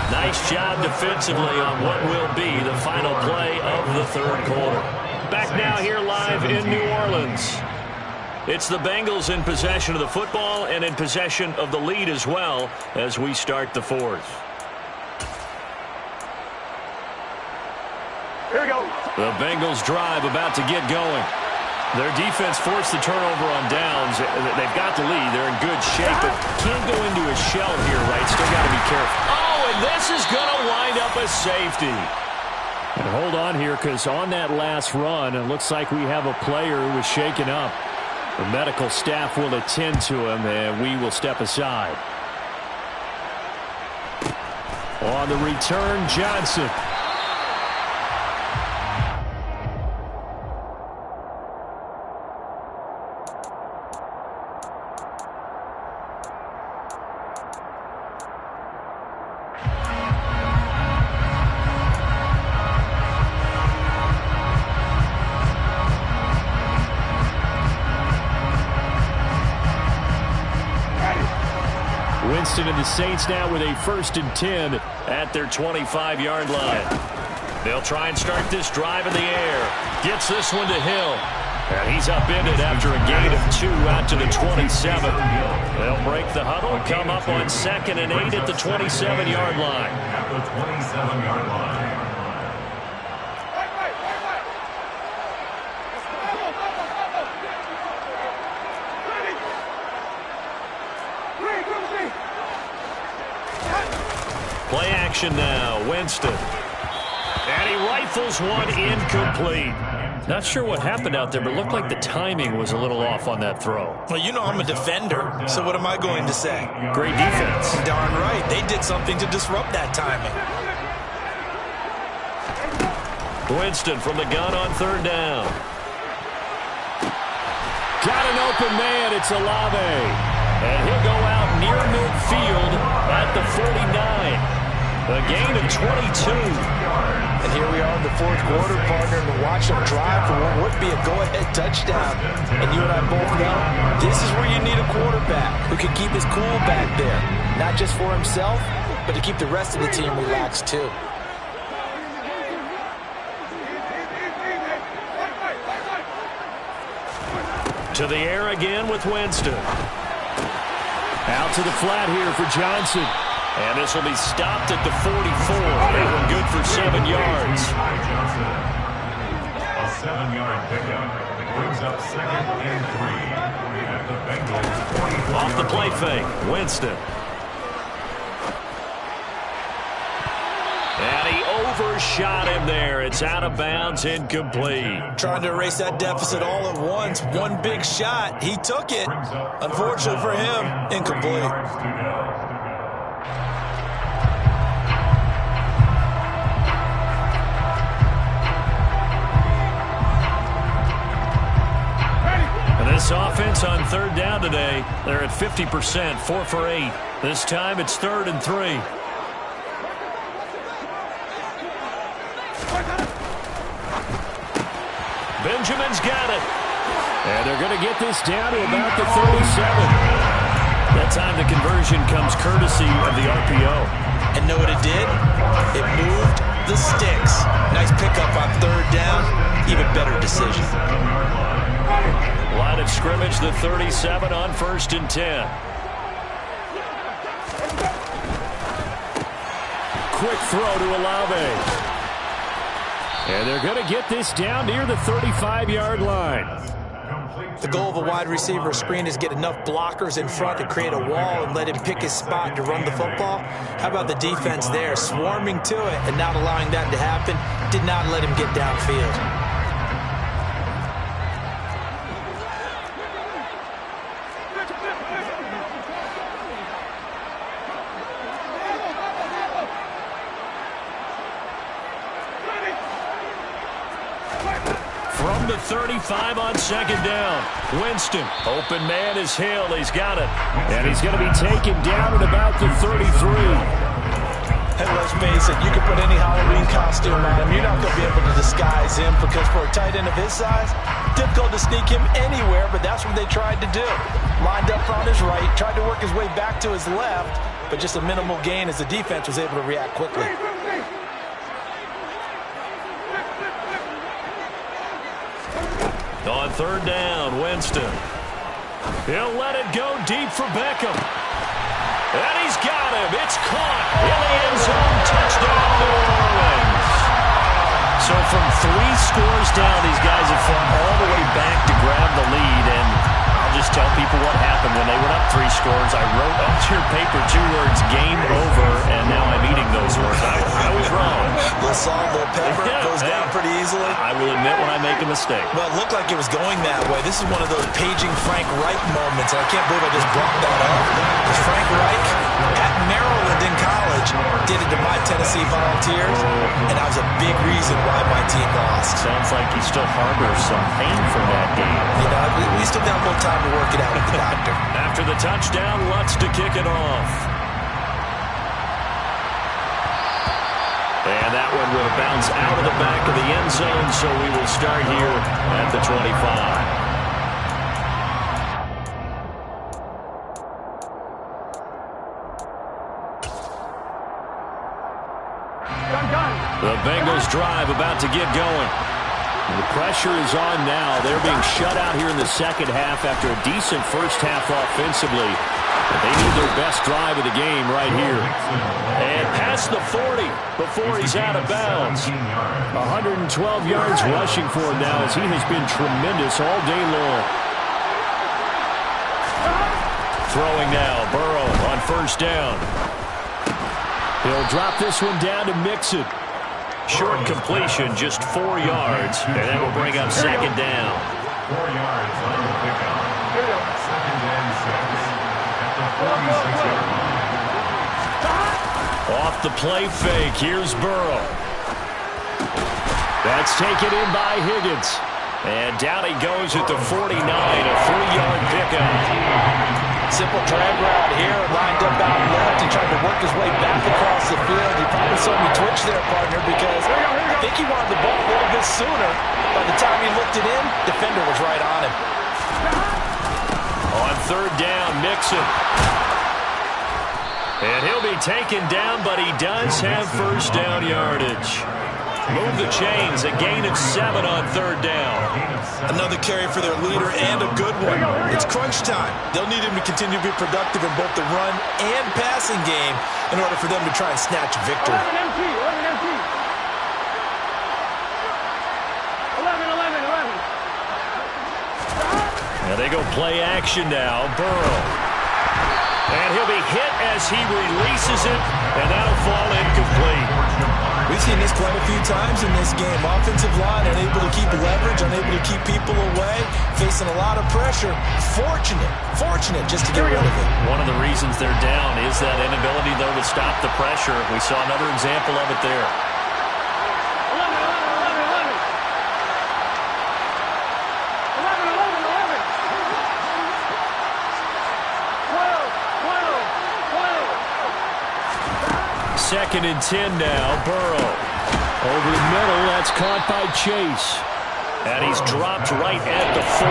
Nice job defensively on what will be the final play of the third quarter. Back now here live in New Orleans. It's the Bengals in possession of the football and in possession of the lead as well as we start the fourth. Here we go. The Bengals drive about to get going. Their defense forced the turnover on downs. They've got the lead. They're in good shape, but can't go into a shell here, right? Still got to be careful. Oh, and this is going to wind up a safety. And hold on here, because on that last run, it looks like we have a player who was shaken up. The medical staff will attend to him, and we will step aside. On the return, Johnson. Winston and the Saints now with a 1st and 10 at their 25-yard line. They'll try and start this drive in the air. Gets this one to Hill. And he's upended after a gain of 2 out to the 27. They'll break the huddle, come up on 2nd and 8 at the 27-yard line. At the 27-yard line. Play action now, Winston. And he rifles one incomplete. Not sure what happened out there, but it looked like the timing was a little off on that throw. Well, you know I'm a defender, so what am I going to say? Great defense. Darn right. They did something to disrupt that timing. Winston from the gun on 3rd down. Got an open man. It's Olave. And he'll go out near midfield at the 49. A gain of 22. And here we are in the fourth quarter, partner, and to watch them drive for what would be a go-ahead touchdown. And you and I both know this is where you need a quarterback who can keep his cool back there. Not just for himself, but to keep the rest of the team relaxed too. To the air again with Winston. Out to the flat here for Johnson. And this will be stopped at the 44. That one good for 7 yards. Johnson. A 7-yard pickup. Brings up 2nd and 3. At the Bengals 44. Off the play fake, Winston. And he overshot him there. It's out of bounds, incomplete. Trying to erase that deficit all at once. One big shot. He took it. Unfortunately for him, incomplete. This offense on 3rd down today, they're at 50%, 4 for 8. This time it's 3rd and 3. Benjamin's got it. And they're going to get this down to about the 37. That time the conversion comes courtesy of the RPO. And know what it did? It moved the sticks. Nice pickup on 3rd down. Even better decision. Line of scrimmage, the 37 on 1st and 10. quick throw to Olave. And they're going to get this down near the 35-yard line. The goal of a wide receiver screen is get enough blockers in front to create a wall and let him pick his spot to run the football. How about the defense there, swarming to it and not allowing that to happen? Did not let him get downfield. From the 35 on second down. Winston, open man is Hill. He's got it. And he's going to be taken down at about the 33. Hey, let's face it, you can put any Halloween costume on him. You're not going to be able to disguise him because for a tight end of his size, difficult to sneak him anywhere, but that's what they tried to do. Lined up on his right, tried to work his way back to his left, but just a minimal gain as the defense was able to react quickly. On third down, Winston. He'll let it go deep for Beckham. And he's got him. It's caught in the end zone. Touchdown, New Orleans. So from 3 scores down, these guys have fought all the way back to grab the lead. And I'll just tell people what happened when they went up 3 scores. I wrote onto your paper 2 words, game over, and now I'm eating those words. I was wrong. Little salt, little pepper, goes down pretty easily. I will admit when I make a mistake. Well, it looked like it was going that way. This is one of those paging Frank Reich moments, and I can't believe I just brought that up. Because Frank Reich at Maryland in college did it to my Tennessee Volunteers, and that was a big reason why my team lost. Sounds like he still harbors some pain from that game. You know, we still got a little time to work it out with the doctor. After the touchdown, Lutz to kick it off. And that one will bounce out of the back of the end zone, so we will start here at the 25. The Bengals drive about to get going. The pressure is on now. They're being shut out here in the second half after a decent first half offensively. But they need their best drive of the game right here. And past the 40 before he's out of bounds. 112 yards rushing for him now as he has been tremendous all day long. Throwing now, Burrow on first down. He'll drop this one down to Mixon. Short completion, just 4 yards, and that will bring up second down. 4 yards on the pickup. Second and 6 at the 46-yard line. Off the play fake, here's Burrow. That's taken in by Higgins. And down he goes at the 49, a 3-yard pickup. Simple drag route here, lined up out left. He tried to work his way back across the field. You probably saw me twitch there, partner, because I think he wanted the ball a little bit sooner. By the time he looked it in, defender was right on him. On third down, Mixon. And he'll be taken down, but he does have first down yardage. Move the chains, a gain of 7 on third down. Another carry for their leader and a good one. It's crunch time. They'll need him to continue to be productive in both the run and passing game in order for them to try and snatch a victory. 11 MT. 11. Now they go play action now. Burrow. And he'll be hit as he releases it, and that'll fall incomplete. We've seen this quite a few times in this game. Offensive line unable to keep leverage, unable to keep people away, facing a lot of pressure. Fortunate just to get rid of it. One of the reasons they're down is that inability, though, to stop the pressure. We saw another example of it there. 2nd and 10 now. Burrow. Over the middle, that's caught by Chase. And he's dropped right at the 40.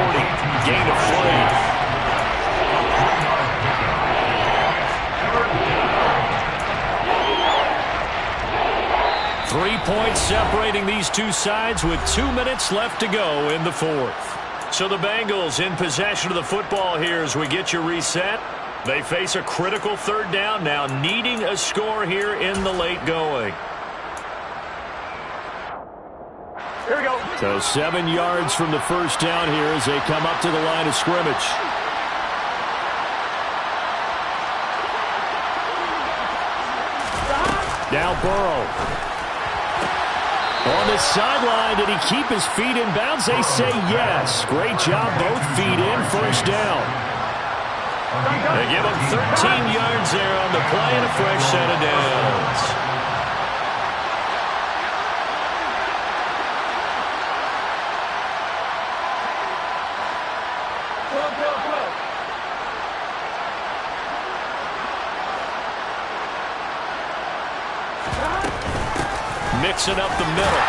Gain of 3. 3 points separating these two sides with 2 minutes left to go in the fourth. So the Bengals in possession of the football here as we get you reset. They face a critical third down now, needing a score here in the late going. Here we go. So 7 yards from the first down here as they come up to the line of scrimmage. Now Burrow. On the sideline, did he keep his feet in bounds? They say yes. Great job, both feet in, first down. They give him 13 yards there on the play and a fresh set of downs. Mixing up the middle.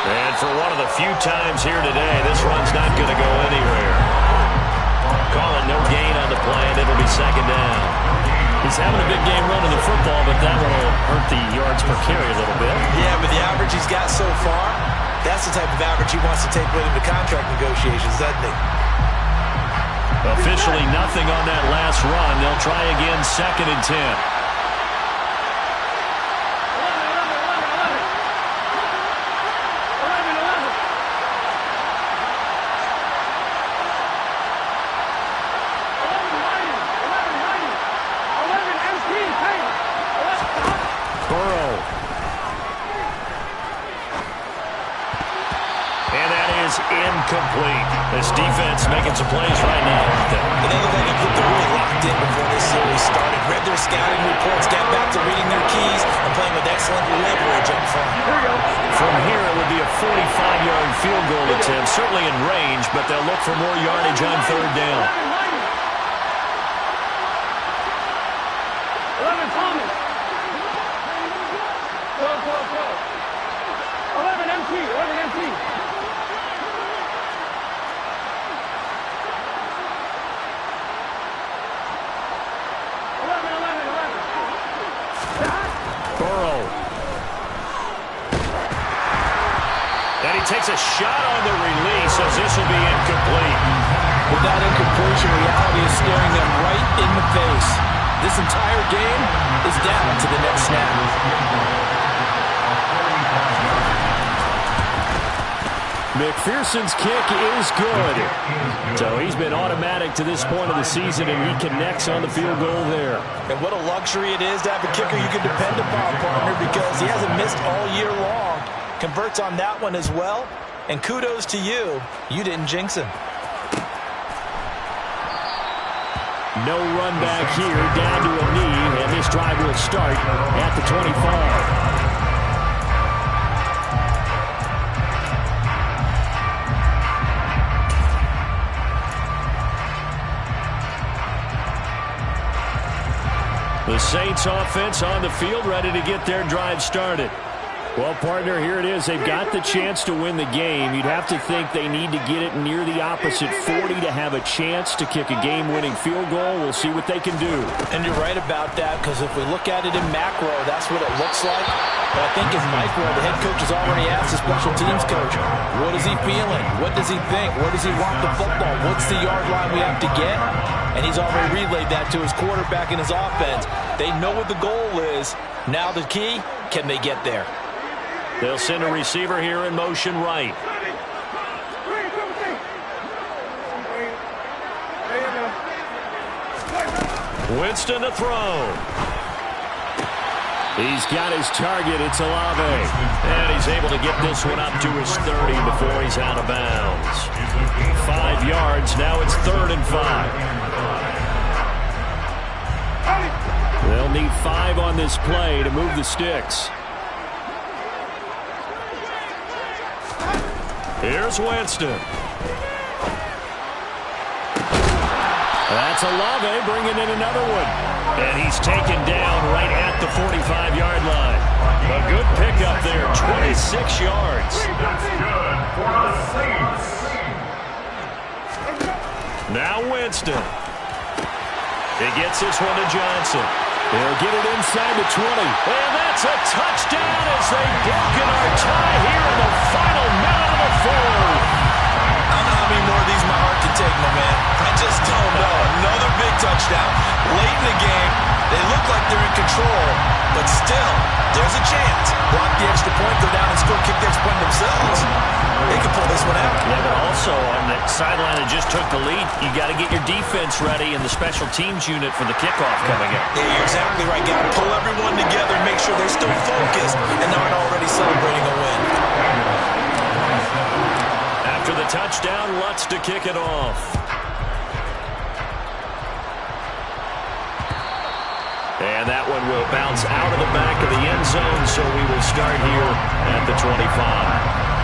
And for one of the few times here today, this run's not going to go anywhere. Calling no gain on the play, and it'll be second down. He's having a big game running the football, but that one will hurt the yards per carry a little bit. Yeah, but the average he's got so far, that's the type of average he wants to take with him to contract negotiations, doesn't he? Officially nothing on that last run. They'll try again, 2nd and 10. Incomplete. This defense making some plays right now, aren't they? They look like they're really locked in before this series started. Read their scouting reports, got back to reading their keys, and playing with excellent leverage up front. From here, it would be a 45-yard field goal attempt, certainly in range, but they'll look for more yardage on third down. 11 Thomas. 11 MT. 11 MT. Takes a shot on the release as this will be incomplete. With that incompletion, reality is staring them right in the face. This entire game is down to the next snap. McPherson's kick is good. So he's been automatic to this point of the season, and he connects on the field goal there. And what a luxury it is to have a kicker you can depend upon, partner, because he hasn't missed all year long. Converts on that one as well. And kudos to you. You didn't jinx him. No run back here, down to a knee, and this drive will start at the 25. The Saints offense on the field, ready to get their drive started. Well, partner, here it is. They've got the chance to win the game. You'd have to think they need to get it near the opposite 40 to have a chance to kick a game-winning field goal. We'll see what they can do. And you're right about that, because if we look at it in macro, that's what it looks like. But I think in micro, the head coach has already asked the special teams coach, what is he feeling? What does he think? Where does he want the football? What's the yard line we have to get? And he's already relayed that to his quarterback and his offense. They know what the goal is. Now the key, can they get there? They'll send a receiver here in motion right. Winston to throw. He's got his target. It's Olave. And he's able to get this one up to his 30 before he's out of bounds. 5 yards. Now it's 3rd and 5. They'll need 5 on this play to move the sticks. Here's Winston. That's Olave bringing in another one. And he's taken down right at the 45-yard line. A good pickup there, 26 yards. That's good for the Saints. Now Winston. He gets this one to Johnson. They'll get it inside the 20. And that's a touchdown as they broken our tie here in the final minute of the fourth. I don't know how many more of these my heart can take, my man. I just don't know. Another big touchdown. Late in the game, they look like they're in control, but still, there's a chance. Block the extra point, go down and score, kick the extra point themselves. They can pull this one out. Yeah, but also on the sideline that just took the lead, you got to get your defense ready and the special teams unit for the kickoff coming up. Yeah, you're exactly right. Got to pull everyone together, make sure they're still focused and aren't already celebrating a win. After the touchdown, Lutz to kick it off. And that one will bounce out of the back of the end zone, so we will start here at the 25.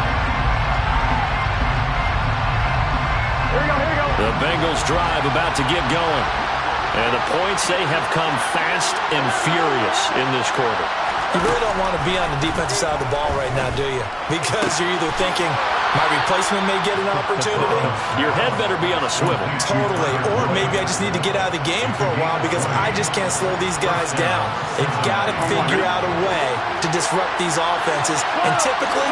The Bengals drive about to get going. And the points, they have come fast and furious in this quarter. You really don't want to be on the defensive side of the ball right now, do you? Because you're either thinking, my replacement may get an opportunity. Your head better be on a swivel. Totally. Or maybe I just need to get out of the game for a while because I just can't slow these guys down. They've got to figure out a way to disrupt these offenses. And typically,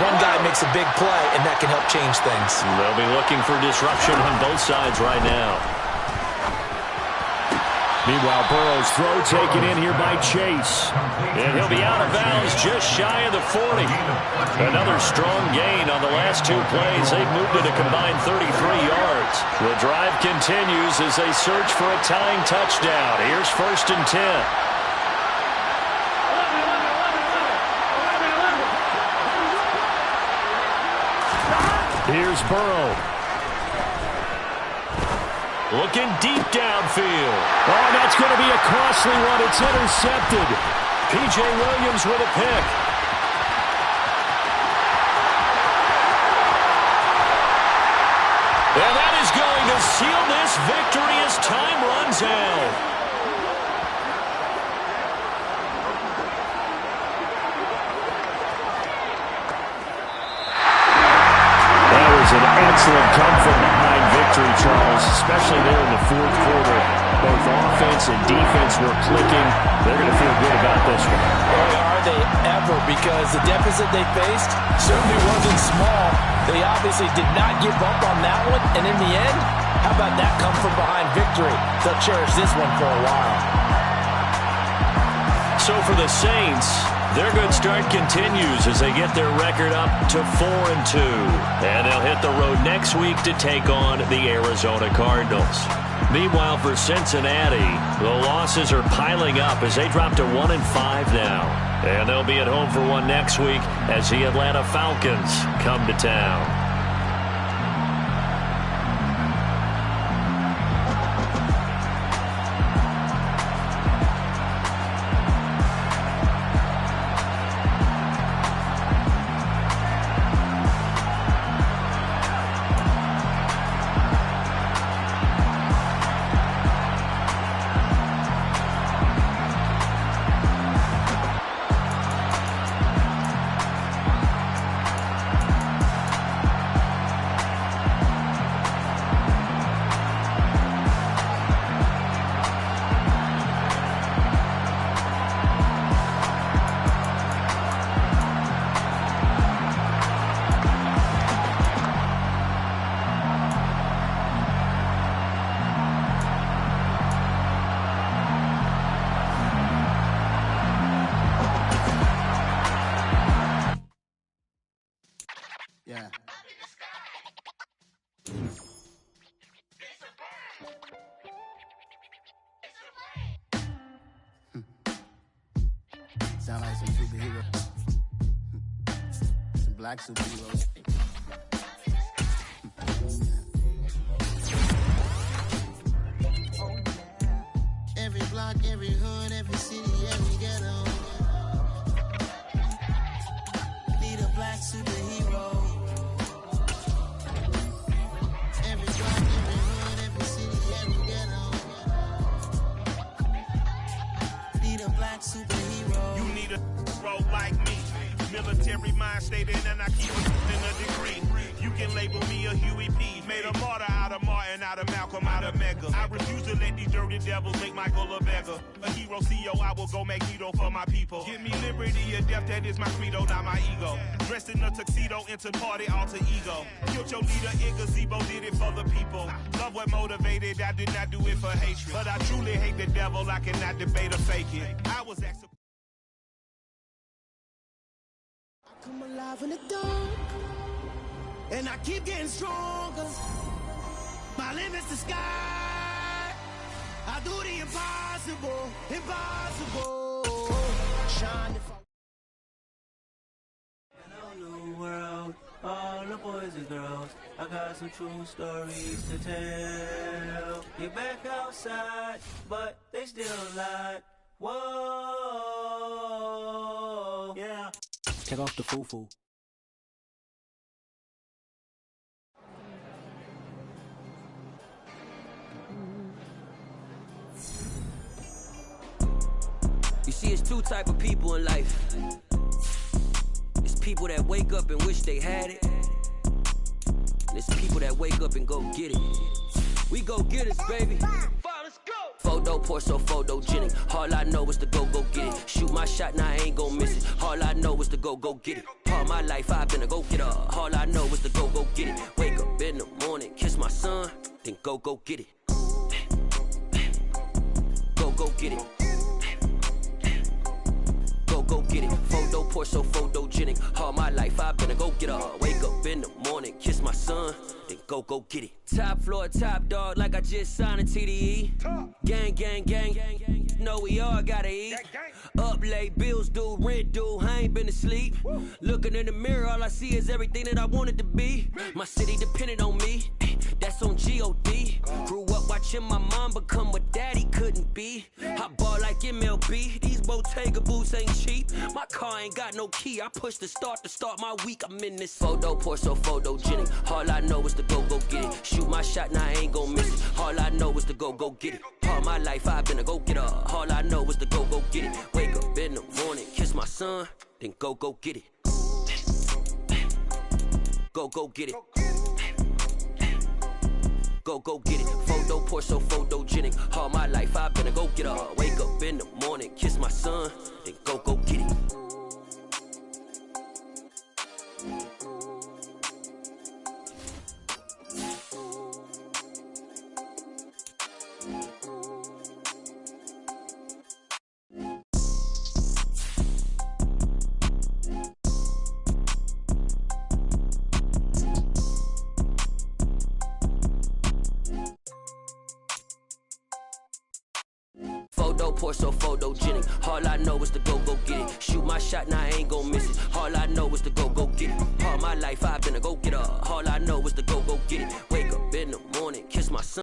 one guy makes a big play, and that can help change things. They'll be looking for disruption on both sides right now. Meanwhile, Burrow's throw taken in here by Chase. And he'll be out of bounds just shy of the 40. Another strong gain on the last two plays. They've moved it a combined 33 yards. The drive continues as they search for a tying touchdown. Here's 1st and 10. Here's Burrow. Looking deep downfield. Oh, that's going to be a costly one. It's intercepted. P.J. Williams with a pick. And that is going to seal this victory as time runs out. An excellent come-from-behind victory, Charles, especially there in the fourth quarter. Both offense and defense were clicking. They're going to feel good about this one. Boy, are they ever, because the deficit they faced certainly wasn't small. They obviously did not give up on that one, and in the end, how about that come-from-behind victory? They'll cherish this one for a while. So for the Saints, their good start continues as they get their record up to 4-2. And they'll hit the road next week to take on the Arizona Cardinals. Meanwhile, for Cincinnati, the losses are piling up as they drop to 1-5 now. And they'll be at home for one next week as the Atlanta Falcons come to town. Sound like some superheroes. Some black superheroes. Every block, every hood, every city, every ghetto. Need a black superhero. Every block, every hood, every city, every ghetto. Need a black superhero. You need a bro like me. Military mind stated, and I keep it in a degree. You can label me a Huey P. Made a martyr out of Martin, out of Malcolm, out of Mega. I refuse to let these dirty devils make Michael a beggar. A hero CEO, I will go Magneto for my people. Give me liberty or death, that is my credo, not my ego. Dressed in a tuxedo, into party, alter ego. Killed your leader in gazebo, did it for the people. Love what motivated, I did not do it for hatred. But I truly hate the devil, I cannot debate or fake it. I was asked. I come alive in the dark, and I keep getting stronger. My limit's the sky. I do the impossible, impossible. Shine if New world, all the boys and girls, I got some true stories to tell. You're back outside, but they still lie. Whoa, yeah. Take off the foo-foo. You see, it's two type of people in life. It's people that wake up and wish they had it. And it's people that wake up and go get it. We go get it, baby. Let's go. Photo poor, so photogenic. All I know is to go get it. Shoot my shot, now I ain't gon' miss it. All I know is to go get it. All my life I've been a go-getter. All I know is to go get it. Wake up in the morning, kiss my son, then go get it. Go get it. Go get it. Photo poor, so photogenic. All my life I've been a go-getter. Wake up in the morning, kiss my son, then go get it. Top floor, top dog, like I just signed a TDE. Gang, gang, gang, gang. Know we all gotta eat. Up late, bills due, rent due, I ain't been asleep. Looking in the mirror, all I see is everything that I wanted to be. My city depended on me, that's on G.O.D. Grew up watching my mom become what daddy couldn't be. I ball like MLB, these Bottega boots ain't cheap. My car ain't got no key, I push the start to start my week. I'm in this photo poor, so photogenic. All I know is to go get it. Shoot my shot, now I ain't gon' miss it. All I know is to go get it. All my life I've been a go-getter. All I know is to go get it. Wake up in the morning, kiss my son, then go get it. Go get it. Go get it. Photo poor, so photogenic. All my life I've been a go-getter. Wake up in the morning, kiss my son, then go get it. Photo poor, so photogenic. All I know is to go get it. Shoot my shot, now I ain't gon' miss it. All I know is to go get it. All my life I've